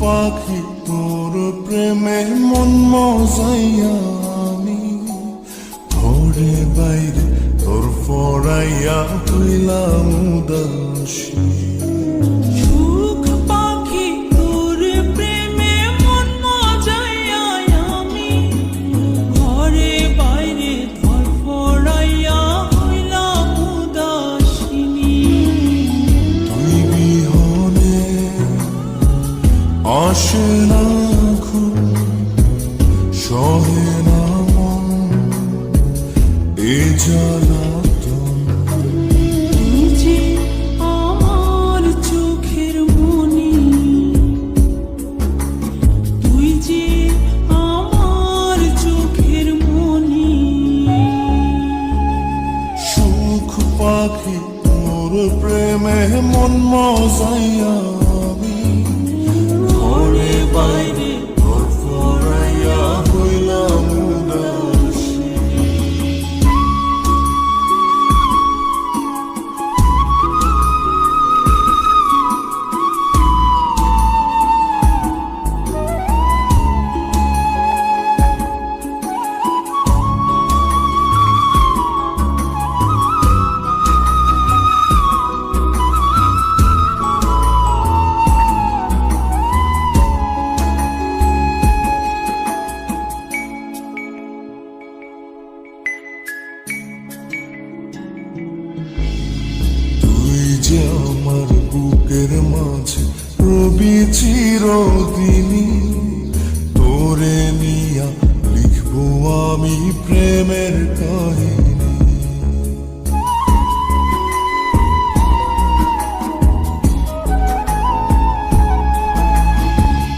পাখি তোর প্রেমে মন মজাইয়া আমি ঘরে বাইরে তোর ফরাইয়া হইলাম উদাসী। সুখ পাখি তোর প্রেমে মন মজাইয়া আমি ঘরে বাইরে ধরফরাইয়া হইলাম উদাসিনী। তুই বিহনে আসে না ঘুম, সহে না মন এ জ্বালাতন। তুই যে আমার চোখের মনি, তুই যে আমার চোখের মনি। সুখ পাখি তোর প্রেমে মন মজাইয়া আমি ঘরে বাইরে তোর ফরাইয়া হইলাম উদাসী। তুই যে আমার বুকের মাঝে রবি চিরদিনী, তোরে নিয়া লিখবো আমি প্রেমের কাহিনী।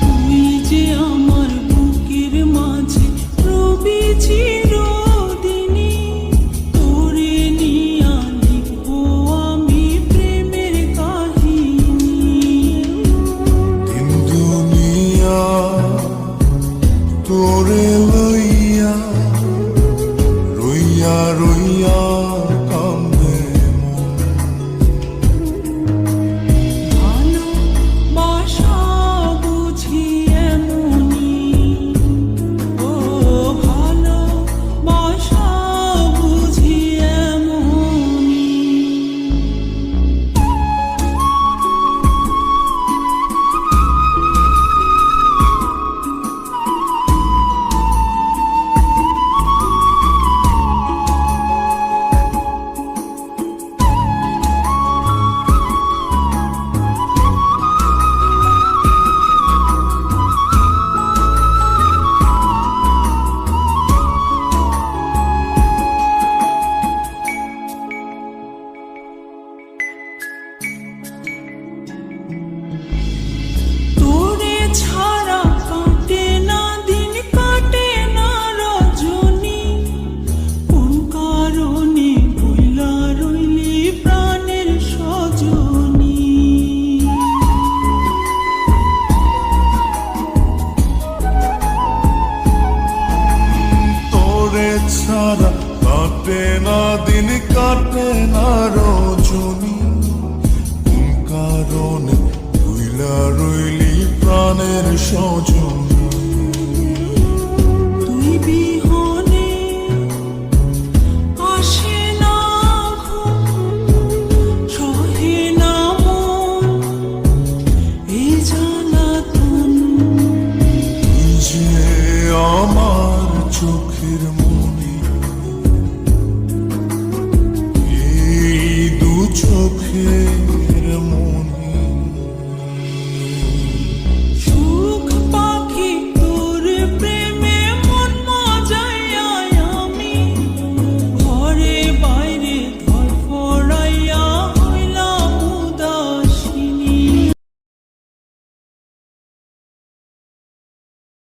তুই যে আমার বুকের মাঝে রবি চিরদিনী, তোরে নিয়া লিখবো আমি প্রেমের কাহিনী। দিন দুনিয়া তোরে লইয়া রইয়া রইয়া কান্দে মন। ভালোবাসা বুঝি এমনি, ও ভালোবাসা বুঝি এমনি। তোরে ছাড়া কাটে না দিন, কাটে না রজনী। কোন কারণে ভুইলা রইলি প্রাণের সজনী। তোরে ছাড়া কাটে না দিন, কাটে না রজনী। কোন কারণে ভুইলা রইলি প্রাণের সজনী। তুই বিহনে আসে না ঘুম, সহে না মন এ জ্বালাতন। তুই যে আমার চোখের মনি, এই দু চোখে